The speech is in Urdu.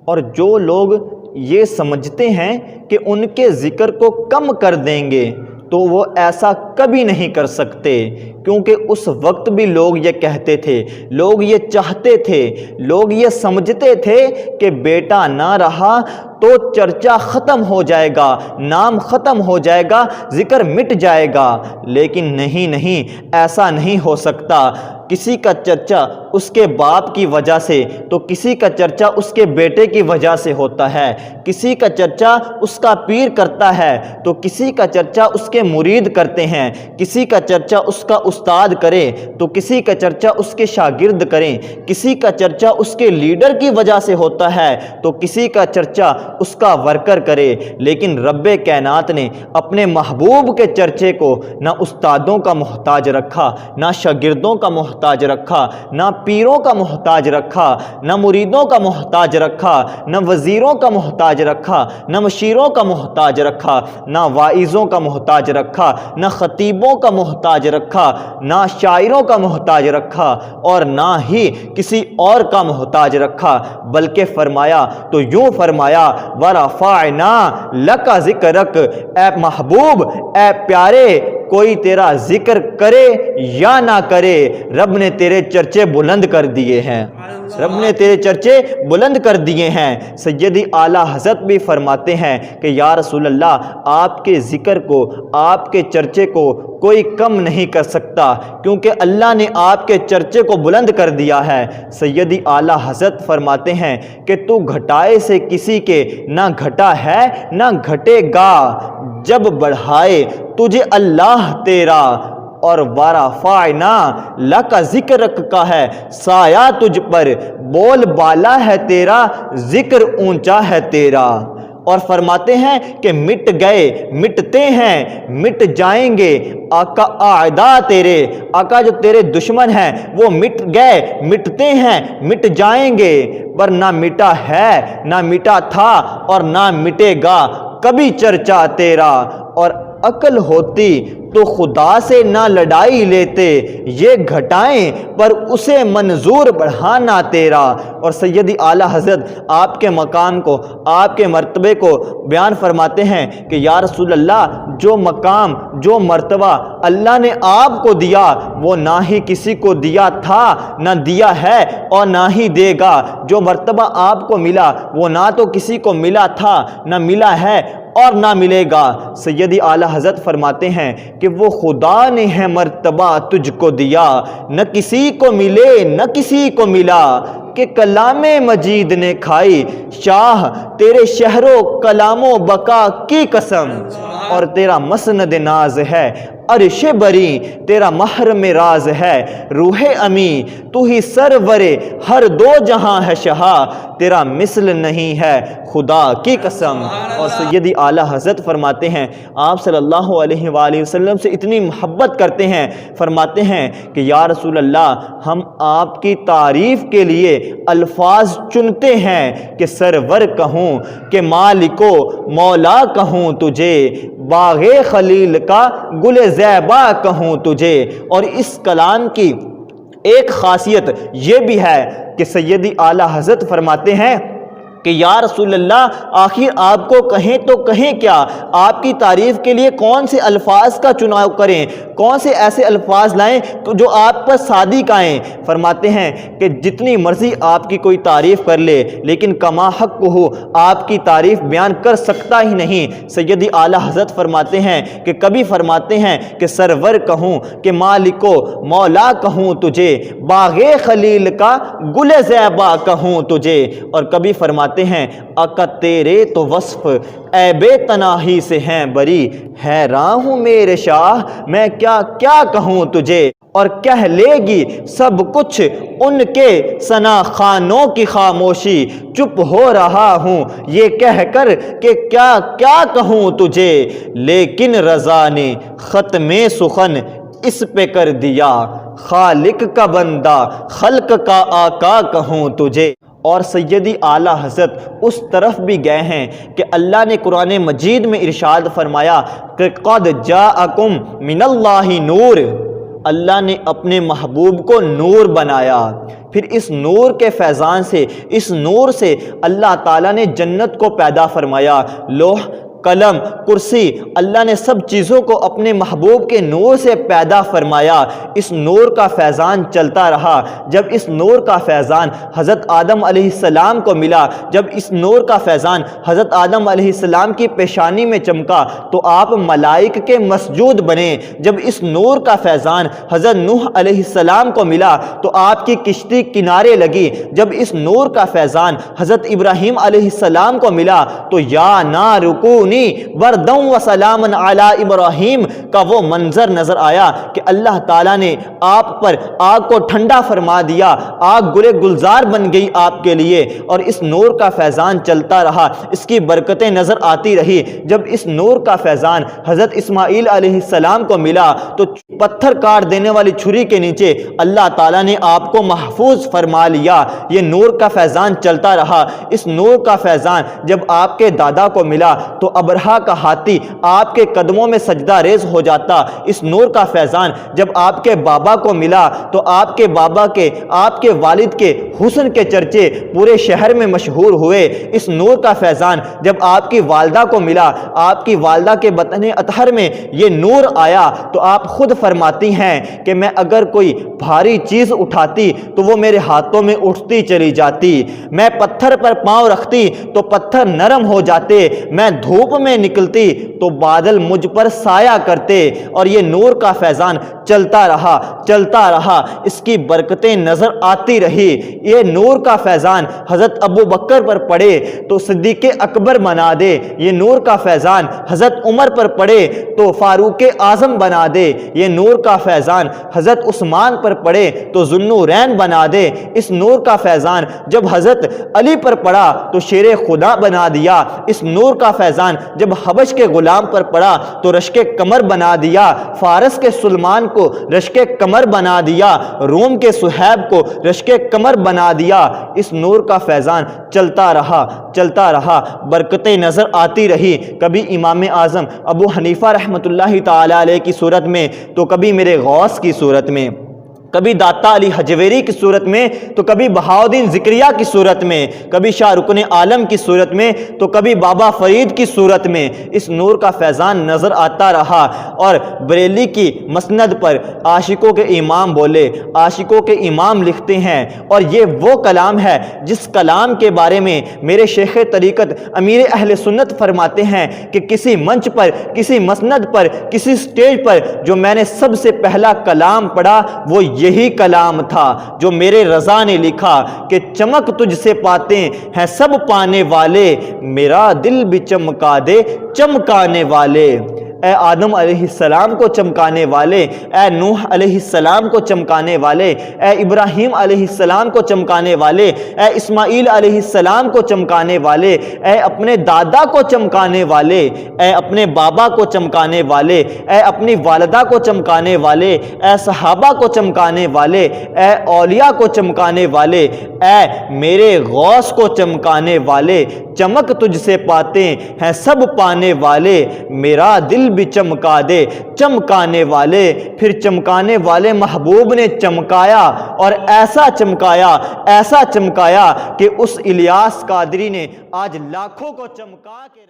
اور جو لوگ یہ سمجھتے ہیں کہ ان کے ذکر کو کم کر دیں گے تو وہ ایسا کبھی نہیں کر سکتے، کیونکہ اس وقت بھی لوگ یہ کہتے تھے، لوگ یہ چاہتے تھے، لوگ یہ سمجھتے تھے کہ بیٹا نہ رہا تو چرچا ختم ہو جائے گا، نام ختم ہو جائے گا، ذکر مٹ جائے گا۔ لیکن نہیں، ایسا نہیں ہو سکتا۔ کسی کا چرچا اس کے باپ کی وجہ سے تو کسی کا چرچا اس کے بیٹے کی وجہ سے ہوتا ہے، کسی کا چرچا اس کا پیر کرتا ہے تو کسی کا چرچا اس کے مرید کرتے ہیں، کسی کا چرچا اس کا استاد کرے تو کسی کا چرچا اس کے شاگرد کریں، کسی کا چرچا اس کے لیڈر کی وجہ سے ہوتا ہے تو کسی کا چرچا اس کا ورکر کرے۔ لیکن رب کائنات نے اپنے محبوب کے چرچے کو نہ استادوں کا محتاج رکھا، نہ شاگردوں کا محتاج رکھا، نہ پیروں کا محتاج رکھا، نہ مریدوں کا محتاج رکھا، نہ وزیروں کا محتاج رکھا، نہ مشیروں کا محتاج رکھا، نہ واعظوں کا محتاج رکھا، نہ خطیبوں کا محتاج رکھا، نہ شاعروں کا محتاج رکھا، اور نہ ہی کسی اور کا محتاج رکھا، بلکہ فرمایا تو یوں فرمایا وَرَفَعْنَا لَكَ ذِكْرَكَ، اے محبوب، اے پیارے، کوئی تیرا ذکر کرے یا نہ کرے، رب نے تیرے چرچے بلند کر دیے ہیں، رب نے تیرے چرچے بلند کر دیے ہیں۔ سیدی اعلیٰ حضرت بھی فرماتے ہیں کہ یا رسول اللہ، آپ کے ذکر کو، آپ کے چرچے کو کوئی کم نہیں کر سکتا، کیونکہ اللہ نے آپ کے چرچے کو بلند کر دیا ہے۔ سیدی اعلیٰ حضرت فرماتے ہیں کہ تو گھٹائے سے کسی کے نہ گھٹا ہے نہ گھٹے گا، جب بڑھائے تجھے اللہ تیرا، اور وَرَفَعْنَا لَكَ ذِكْرَكَ کا ہے سایہ تجھ پر، بول بالا ہے تیرا، ذکر اونچا ہے تیرا۔ اور فرماتے ہیں کہ مٹ گئے، مٹتے ہیں، مٹ جائیں گے آقا اعداء تیرے، آقا جو تیرے دشمن ہیں وہ مٹ گئے، مٹتے ہیں، مٹ جائیں گے، پر نہ مٹا ہے، نہ مٹا تھا، اور نہ مٹے گا کبھی چرچا تیرا۔ اور عقل ہوتی تو خدا سے نہ لڑائی لیتے، یہ گھٹائیں پر اسے منظور بڑھانا تیرا۔ اور سیدی اعلیٰ حضرت آپ کے مقام کو، آپ کے مرتبے کو بیان فرماتے ہیں کہ یا رسول اللہ، جو مقام، جو مرتبہ اللہ نے آپ کو دیا وہ نہ ہی کسی کو دیا تھا، نہ دیا ہے، اور نہ ہی دے گا۔ جو مرتبہ آپ کو ملا وہ نہ تو کسی کو ملا تھا، نہ ملا ہے، اور نہ ملے گا۔ سیدی اعلیٰ حضرت فرماتے ہیں کہ وہ خدا نے ہے مرتبہ تجھ کو دیا، نہ کسی کو ملے نہ کسی کو ملا، کہ کلام مجید نے کھائی شاہ تیرے شہر و کلام و بقا کی قسم، اور تیرا مسند ناز ہے عرش بری، تیرا محرم راز ہے روح امی، تو ہی سرور ہر دو جہاں ہے شہا، تیرا مثل نہیں ہے خدا کی قسم۔ اور سیدی اعلیٰ حضرت فرماتے ہیں آپ صلی اللہ علیہ وآلہ وسلم سے اتنی محبت کرتے ہیں، فرماتے ہیں کہ یا رسول اللہ، ہم آپ کی تعریف کے لیے الفاظ چنتے ہیں کہ سرور کہوں، کہ مالک و مولا کہوں تجھے، باغ خلیل کا گل زیبا کہوں تجھے۔ اور اس کلام کی ایک خاصیت یہ بھی ہے کہ سیدی اعلیٰ حضرت فرماتے ہیں کہ یا رسول اللہ، آخر آپ کو کہیں تو کہیں کیا، آپ کی تعریف کے لیے کون سے الفاظ کا چناؤ کریں، کون سے ایسے الفاظ لائیں جو آپ پر صادق آئیں۔ فرماتے ہیں کہ جتنی مرضی آپ کی کوئی تعریف کر لے، لیکن کما حق ہو آپ کی تعریف بیان کر سکتا ہی نہیں۔ سیدی اعلیٰ حضرت فرماتے ہیں کہ کبھی فرماتے ہیں کہ سرور کہوں، کہ مالک و مولا کہوں تجھے، باغ خلیل کا گل زیبا کہوں تجھے، اور کبھی فرماتے ہیں آقا تیرے تو وصف عیب تناہی سے ہیں بری، حیران ہوں میرے شاہ میں کیا کیا کہوں تجھے، اور کہہ لے گی سب کچھ ان کے ثنا خوانوں کی خاموشی، چپ ہو رہا ہوں یہ کہہ کر کہ کیا کیا کہوں تجھے، لیکن رضا نے ختم سخن اس پہ کر دیا، خالق کا بندہ خلق کا آقا کہوں تجھے۔ اور سیدی اعلیٰ حضرت اس طرف بھی گئے ہیں کہ اللہ نے قرآن مجید میں ارشاد فرمایا کہ قد جاءکم من اللہ نور، اللہ نے اپنے محبوب کو نور بنایا، پھر اس نور کے فیضان سے، اس نور سے اللہ تعالیٰ نے جنت کو پیدا فرمایا۔ لوح، قلم، کرسی، اللہ نے سب چیزوں کو اپنے محبوب کے نور سے پیدا فرمایا۔ اس نور کا فیضان چلتا رہا۔ جب اس نور کا فیضان حضرت آدم علیہ السلام کو ملا، جب اس نور کا فیضان حضرت آدم علیہ السلام کی پیشانی میں چمکا تو آپ ملائک کے مسجود بنے۔ جب اس نور کا فیضان حضرت نوح علیہ السلام کو ملا تو آپ کی کشتی کنارے لگی۔ جب اس نور کا فیضان حضرت ابراہیم علیہ السلام کو ملا تو یا نار کونی بردم و سلام علی ابراہیم کا وہ منظر نظر آیا کہ اللہ تعالیٰ نے آپ پر آگ کو ٹھنڈا فرما دیا، آگ گلے گلزار بن گئی آپ کے لیے، اور اس نور کا فیضان چلتا رہا، اس کی برکتیں نظر آتی رہی۔ جب اس نور کا فیضان حضرت اسماعیل علیہ السلام کو ملا تو پتھر کاٹ دینے والی چھری کے نیچے اللہ تعالیٰ نے آپ کو محفوظ فرما لیا۔ یہ نور کا فیضان چلتا رہا۔ اس نور کا فیضان جب آپ کے دادا کو ملا تو ابرہا کا ہاتھی آپ کے قدموں میں سجدہ ریز ہو جاتا۔ اس نور کا فیضان جب آپ کے بابا کو ملا تو آپ کے بابا کے، آپ کے والد کے حسن کے چرچے پورے شہر میں مشہور ہوئے۔ اس نور کا فیضان جب آپ کی والدہ کو ملا، آپ کی والدہ کے بطن اطہر میں یہ نور آیا تو آپ خود فرماتی ہیں کہ میں اگر کوئی بھاری چیز اٹھاتی تو وہ میرے ہاتھوں میں اٹھتی چلی جاتی، میں پتھر پر پاؤں رکھتی تو پتھر نرم ہو جاتے، میں دھوپ میں نکلتی تو بادل مجھ پر سایہ کرتے۔ اور یہ نور کا فیضان چلتا رہا، چلتا رہا، اس کی برکتیں نظر آتی رہی۔ یہ نور کا فیضان حضرت ابو بکر پر پڑے تو صدیق اکبر بنا دے، یہ نور کا فیضان حضرت عمر پر پڑے تو فاروق اعظم بنا دے، یہ نور کا فیضان حضرت عثمان پر پڑے تو ذو النورین بنا دے۔ اس نور کا فیضان جب حضرت علی پر پڑا تو شیر خدا بنا دیا۔ اس نور کا فیضان جب حبش کے غلام پر پڑا تو رشک کمر بنا دیا، فارس کے سلمان کو رشک کمر بنا دیا، روم کے صہیب کو رشک کمر بنا دیا۔ اس نور کا فیضان چلتا رہا، چلتا رہا، برکتیں نظر آتی رہی۔ کبھی امام اعظم ابو حنیفہ رحمۃ اللہ تعالی علیہ کی صورت میں تو کبھی میرے غوث کی صورت میں، کبھی داتا علی حجویری کی صورت میں تو کبھی بہاؤدین ذکریہ کی صورت میں، کبھی شاہ رکن عالم کی صورت میں تو کبھی بابا فرید کی صورت میں اس نور کا فیضان نظر آتا رہا۔ اور بریلی کی مسند پر عاشقوں کے امام بولے، عاشقوں کے امام لکھتے ہیں، اور یہ وہ کلام ہے جس کلام کے بارے میں میرے شیخ طریقت امیر اہل سنت فرماتے ہیں کہ کسی منچ پر، کسی مسند پر، کسی سٹیج پر جو میں نے سب سے پہلا کلام پڑھا وہ یہی کلام تھا جو میرے رضا نے لکھا کہ چمک تجھ سے پاتے ہیں سب پانے والے، میرا دل بھی چمکا دے چمکانے والے۔ اے آدم علیہ السلام کو چمکانے والے، اے نوح علیہ السلام کو چمکانے والے، اے ابراہیم علیہ السلام کو چمکانے والے، اے اسماعیل علیہ السلام کو چمکانے والے، اے اپنے دادا کو چمکانے والے، اے اپنے بابا کو چمکانے والے، اے اپنی والدہ کو چمکانے والے، اے صحابہ کو چمکانے والے، اے اولیاء کو چمکانے والے، اے میرے غوث کو چمکانے والے، چمک تجھ سے پاتے ہیں سب پانے والے، میرا دل بھی چمکا دے چمکانے والے۔ پھر چمکانے والے محبوب نے چمکایا، اور ایسا چمکایا، ایسا چمکایا کہ اس الیاس قادری نے آج لاکھوں کو چمکا کے